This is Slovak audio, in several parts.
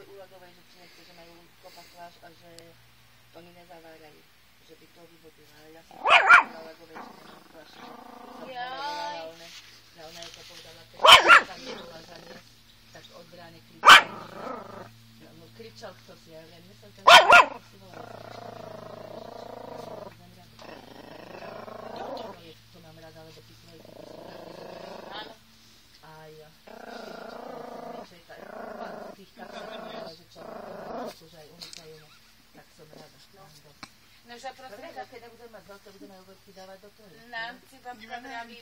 pokoj u Lagovej, že či nechce, že majú kopatláž a že oni nezavárali, že by to vyvodila. Ale ja som povedala Lagovej, že nemám flaši, že som povedala, ale ona je to povedala, keď tam nebola za nie, tak od bráne kričal. No kričal kto si, ja viem, myslím, že si volala. To mám rada, lebo ty svoje typy sú áno. Aj tých kapsách, že čo, že aj unikajú, tak som rada. No, že prosím, keď nebudeme mať veľké, budeme obrovky dávať do toho. Nám si babka vraví,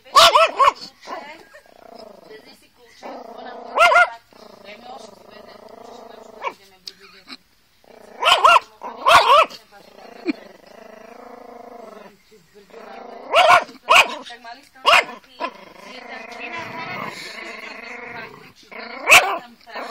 vezmi si kľúče, ona bude spať, dajme oši si vede, čo ma už ideme, buď ide. Tak mali ste tam taký, je tam 13 kľúči, tam tak,